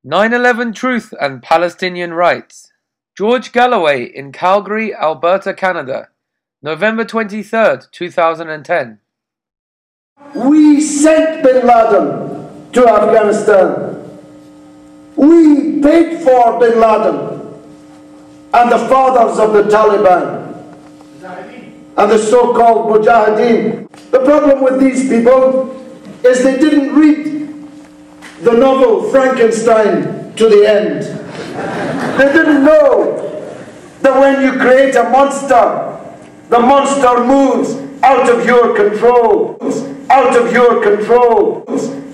9/11 Truth and Palestinian Rights. George Galloway in Calgary, Alberta, Canada, November 23rd, 2010. We sent bin Laden to Afghanistan. We paid for bin Laden and the fathers of the Taliban and the so-called Mujahideen. The problem with these people is they didn't read the novel Frankenstein to the end. They didn't know that when you create a monster, the monster moves out of your control. Out of your control.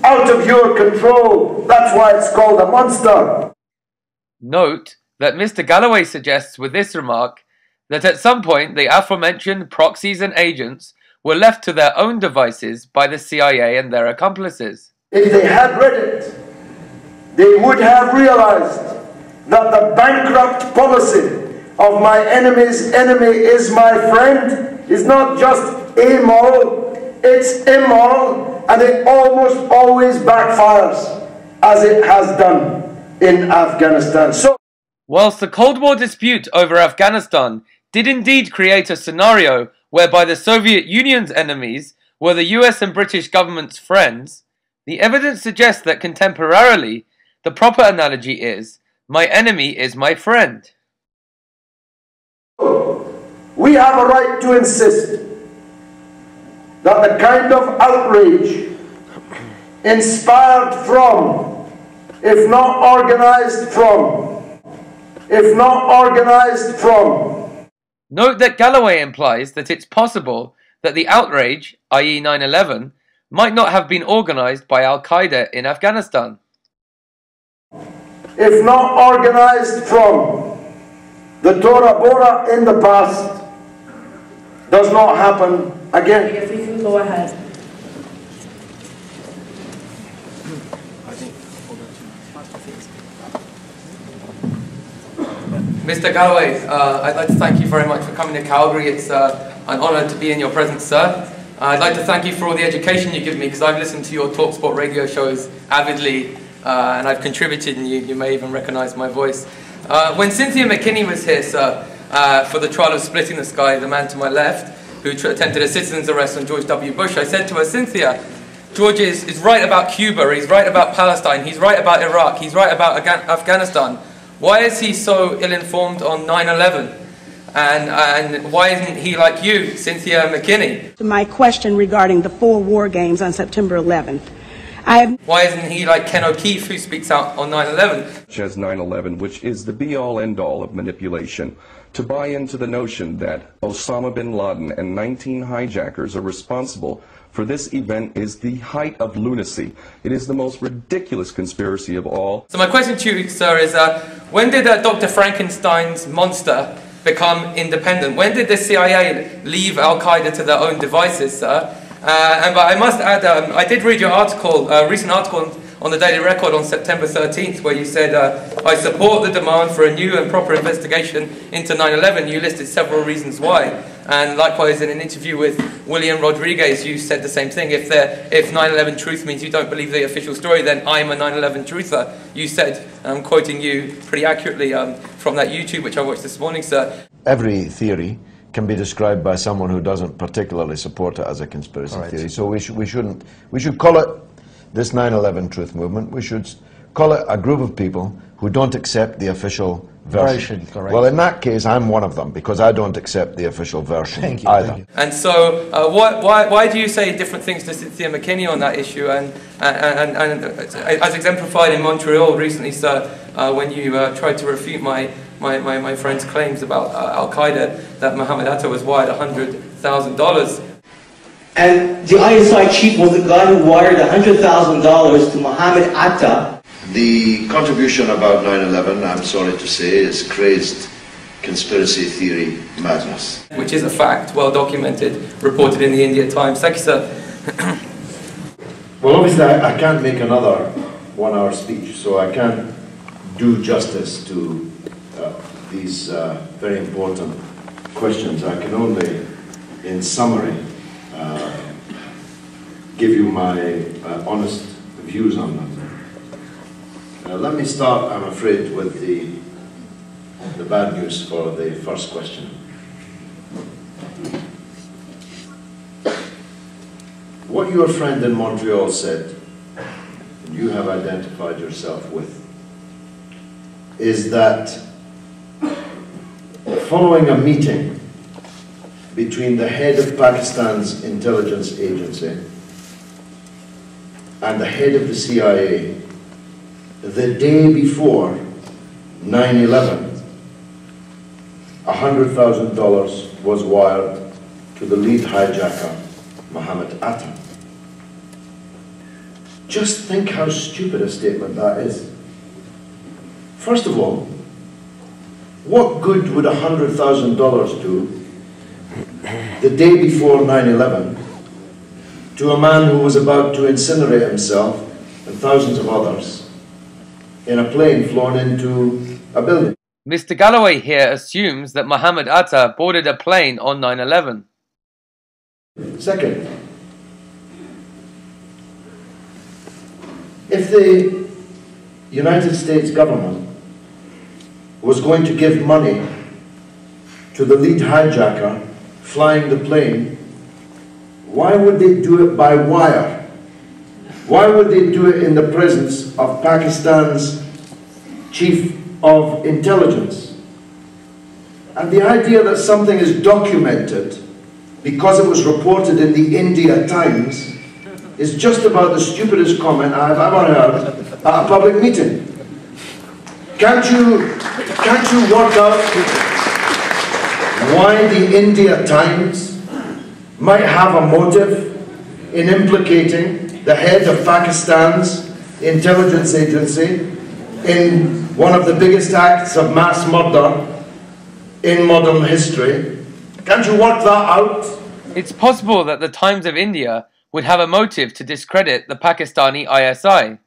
Out of your control. That's why it's called a monster. Note that Mr. Galloway suggests with this remark that at some point the aforementioned proxies and agents were left to their own devices by the CIA and their accomplices. If they had read it, they would have realized that the bankrupt policy of my enemy's enemy is my friend is not just amoral, it's immoral, and it almost always backfires, as it has done in Afghanistan. Whilst the Cold War dispute over Afghanistan did indeed create a scenario whereby the Soviet Union's enemies were the US and British government's friends, the evidence suggests that contemporarily the proper analogy is, my enemy is my friend. We have a right to insist that the kind of outrage inspired from, if not organized from. Note that Galloway implies that it's possible that the outrage, i.e. 9/11, might not have been organized by Al-Qaeda in Afghanistan. If not organized from, the Tora Bora in the past does not happen again. If we can go ahead. Mr. Galloway, I'd like to thank you very much for coming to Calgary. It's an honor to be in your presence, sir. I'd like to thank you for all the education you give me, because I've listened to your TalkSport radio shows avidly, and I've contributed, and you may even recognize my voice. When Cynthia McKinney was here, sir, for the trial of Splitting the Sky, the man to my left, who attempted a citizen's arrest on George W. Bush, I said to her, Cynthia, George is right about Cuba, he's right about Palestine, he's right about Iraq, he's right about Afghanistan. Why is he so ill-informed on 9/11? And why isn't he like you, Cynthia McKinney? My question regarding the 4 war games on September 11th. Why isn't he like Ken O'Keefe, who speaks out on 9/11? As 9/11, which is the be-all end-all of manipulation, to buy into the notion that Osama bin Laden and 19 hijackers are responsible for this event is the height of lunacy. It is the most ridiculous conspiracy of all. So my question to you, sir, is when did Dr. Frankenstein's monster become independent? When did the CIA leave Al-Qaeda to their own devices, sir? But I must add, I did read your article, a recent article on the Daily Record on September 13th, where you said, I support the demand for a new and proper investigation into 9/11. You listed several reasons why. And likewise, in an interview with William Rodriguez, you said the same thing. If 9/11 truth means you don't believe the official story, then I'm a 9/11 truther. You said, and I'm quoting you pretty accurately from that YouTube, which I watched this morning, sir. Every theory can be described by someone who doesn't particularly support it as a conspiracy theory. So we should call it this 9/11 truth movement. We should call it a group of people who don't accept the official version. Well, in that case, I'm one of them, because I don't accept the official version either. Thank you. And so, why do you say different things to Cynthia McKinney on that issue? And as exemplified in Montreal recently, sir, when you tried to refute my friend's claims about Al-Qaeda, that Mohammed Atta was wired $100,000. And the ISI chief was the guy who wired $100,000 to Mohammed Atta. The contribution about 9/11, I'm sorry to say, is crazed conspiracy theory madness. Which is a fact, well documented, reported in the India Times. Thank you, sir. Well, obviously I can't make another 1-hour speech, so I can't do justice to these very important questions. I can only, in summary, give you my honest views on them. Let me start, I'm afraid, with the bad news for the first question. What your friend in Montreal said, and you have identified yourself with, is that following a meeting between the head of Pakistan's intelligence agency and the head of the CIA, the day before 9/11, $100,000 was wired to the lead hijacker, Mohammed Atta. Just think how stupid a statement that is. First of all, what good would $100,000 do the day before 9/11 to a man who was about to incinerate himself and thousands of others in a plane flown into a building? Mr. Galloway here assumes that Mohammed Atta boarded a plane on 9/11. Second, if the United States government was going to give money to the lead hijacker flying the plane, why would they do it by wire? Why would they do it in the presence of Pakistan's chief of intelligence? And the idea that something is documented because it was reported in the India Times is just about the stupidest comment I've ever heard at a public meeting. Can't you work out why the India Times might have a motive in implicating the head of Pakistan's intelligence agency in one of the biggest acts of mass murder in modern history? Can't you work that out? It's possible that the Times of India would have a motive to discredit the Pakistani ISI.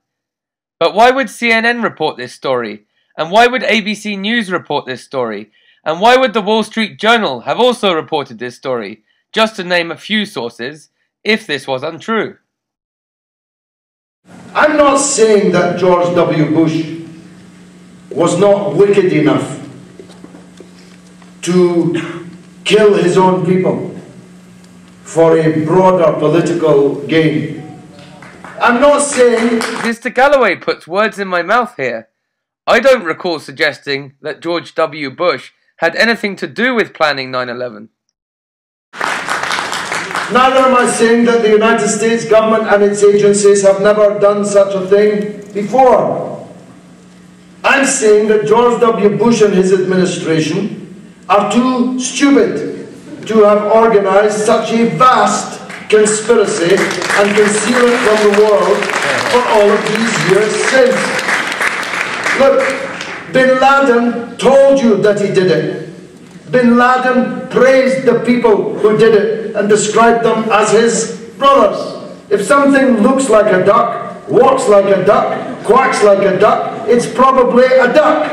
But why would CNN report this story? And why would ABC News report this story? And why would the Wall Street Journal have also reported this story? Just to name a few sources, if this was untrue. I'm not saying that George W. Bush was not wicked enough to kill his own people for a broader political gain. I'm not saying... Mr. Galloway puts words in my mouth here. I don't recall suggesting that George W. Bush had anything to do with planning 9/11. Neither am I saying that the United States government and its agencies have never done such a thing before. I'm saying that George W. Bush and his administration are too stupid to have organized such a vast conspiracy and conceal it from the world for all of these years since. Look, Bin Laden told you that he did it. Bin Laden praised the people who did it and described them as his brothers. If something looks like a duck, walks like a duck, quacks like a duck, it's probably a duck.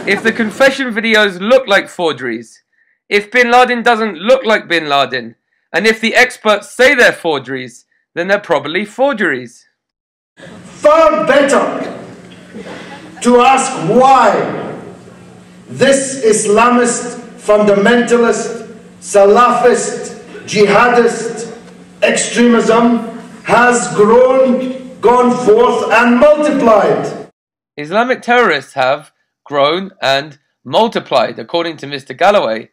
If the confession videos look like forgeries, if Bin Laden doesn't look like Bin Laden, and if the experts say they're forgeries, then they're probably forgeries. Far better to ask why this Islamist, fundamentalist, Salafist, jihadist extremism has grown, gone forth and multiplied. Islamic terrorists have grown and multiplied, according to Mr. Galloway.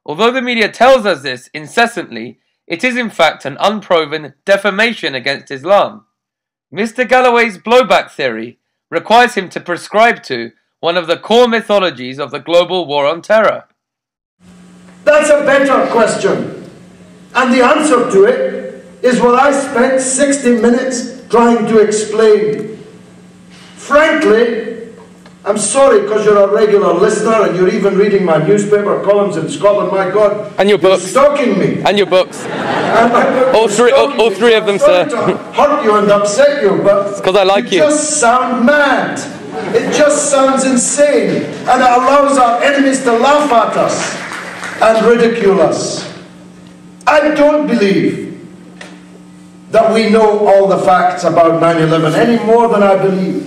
Although the media tells us this incessantly, it is in fact an unproven defamation against Islam. Mr. Galloway's blowback theory requires him to prescribe to one of the core mythologies of the global war on terror. That's a better question. And the answer to it is what I spent 60 minutes trying to explain. Frankly, I'm sorry because you're a regular listener and you're even reading my newspaper columns in Scotland, my God. And your books. You're stalking me. And your books. And all three of them, sir. To hurt you and upset you, but it's because I like you. Just sound mad. It just sounds insane. And it allows our enemies to laugh at us and ridicule us. I don't believe that we know all the facts about 9/11 any more than I believe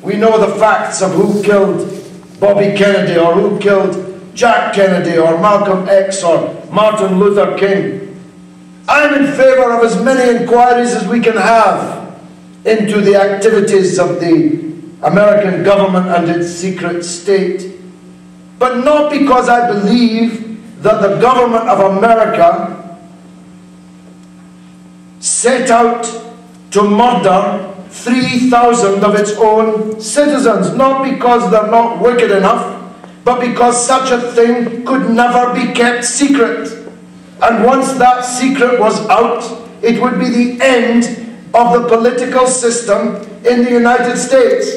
We know the facts of who killed Bobby Kennedy, or who killed Jack Kennedy, or Malcolm X, or Martin Luther King. I'm in favour of as many inquiries as we can have into the activities of the American government and its secret state, but not because I believe that the government of America set out to murder 3,000 of its own citizens, not because they're not wicked enough, but because such a thing could never be kept secret. And once that secret was out, it would be the end of the political system in the United States.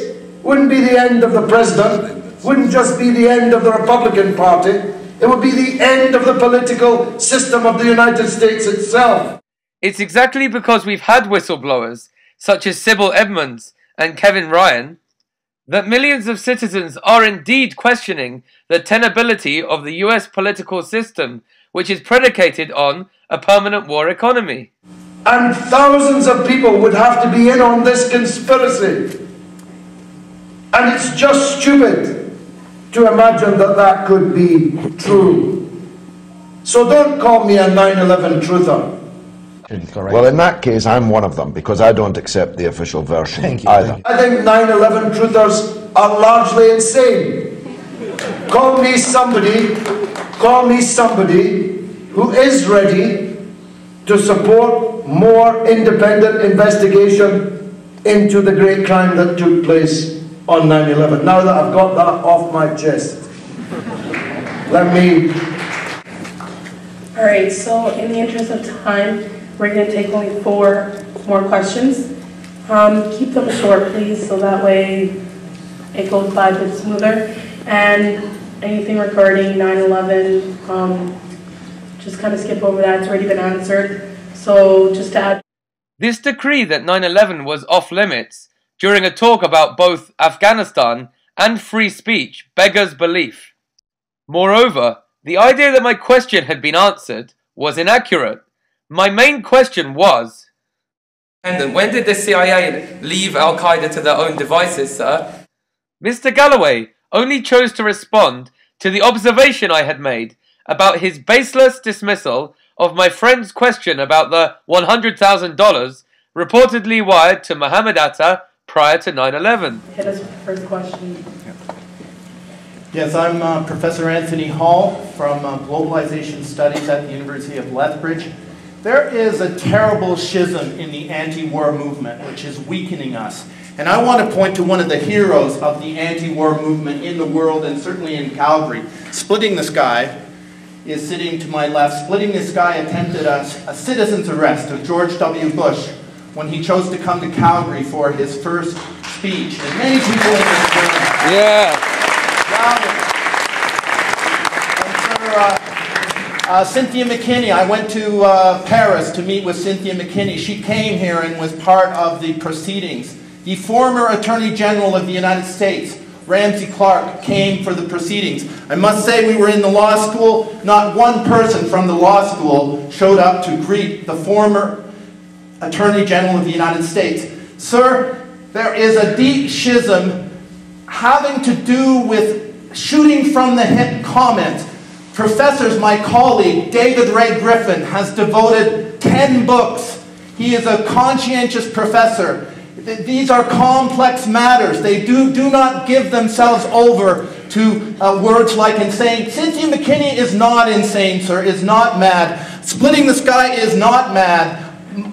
Wouldn't be the end of the president, wouldn't just be the end of the Republican Party, it would be the end of the political system of the United States itself. It's exactly because we've had whistleblowers, such as Sybil Edmonds and Kevin Ryan, that millions of citizens are indeed questioning the tenability of the US political system, which is predicated on a permanent war economy. And thousands of people would have to be in on this conspiracy. And it's just stupid to imagine that that could be true. So don't call me a 9/11 truther. Well, in that case, I'm one of them, because I don't accept the official version either. I think 9/11 truthers are largely insane. Call me somebody who is ready to support more independent investigation into the great crime that took place on 9/11. Now that I've got that off my chest, let me... All right, so in the interest of time, we're going to take only 4 more questions. Keep them short, please, so that way it goes by a bit smoother. And anything regarding 9/11, just kind of skip over that. It's already been answered. So just to add... This decree that 9/11 was off limits during a talk about both Afghanistan and free speech beggars belief. Moreover, the idea that my question had been answered was inaccurate. My main question was... And when did the CIA leave Al-Qaeda to their own devices, sir? Mr. Galloway only chose to respond to the observation I had made about his baseless dismissal of my friend's question about the $100,000 reportedly wired to Mohammed Atta prior to 9/11. Hit us with the first question. Yes, I'm Professor Anthony Hall from Globalization Studies at the University of Lethbridge. There is a terrible schism in the anti-war movement, which is weakening us. And I want to point to one of the heroes of the anti-war movement in the world, and certainly in Calgary. Splitting the Sky is sitting to my left. Splitting the Sky attempted a citizen's arrest of George W. Bush when he chose to come to Calgary for his first speech. And many people in this room... Yeah. Cynthia McKinney, I went to Paris to meet with Cynthia McKinney. She came here and was part of the proceedings. The former Attorney General of the United States, Ramsey Clark, came for the proceedings. I must say, we were in the law school. Not one person from the law school showed up to greet the former Attorney General of the United States. Sir, there is a deep schism having to do with shooting from the hip comments. Professors, my colleague, David Ray Griffin, has devoted 10 books. He is a conscientious professor. These are complex matters. They do not give themselves over to words like insane. Cynthia McKinney is not insane, sir, is not mad. Splitting the Sky is not mad.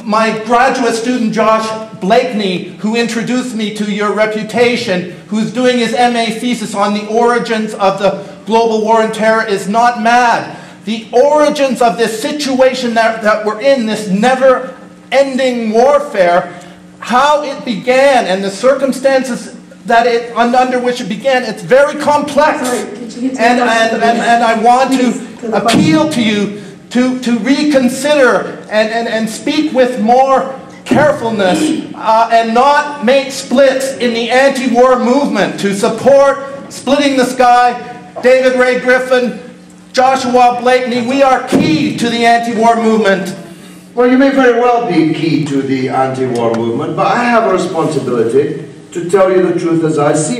My graduate student, Josh Blakeney, who introduced me to your reputation, who's doing his MA thesis on the origins of the global war on terror, is not mad. The origins of this situation that we're in, this never-ending warfare, how it began and the circumstances that under which it began, it's very complex. And I want to appeal to you to reconsider and speak with more carefulness and not make splits in the anti-war movement, to support Splitting the Sky, David Ray Griffin, Joshua Blakeney. We are key to the anti-war movement. Well, you may very well be key to the anti-war movement, but I have a responsibility to tell you the truth as I see it.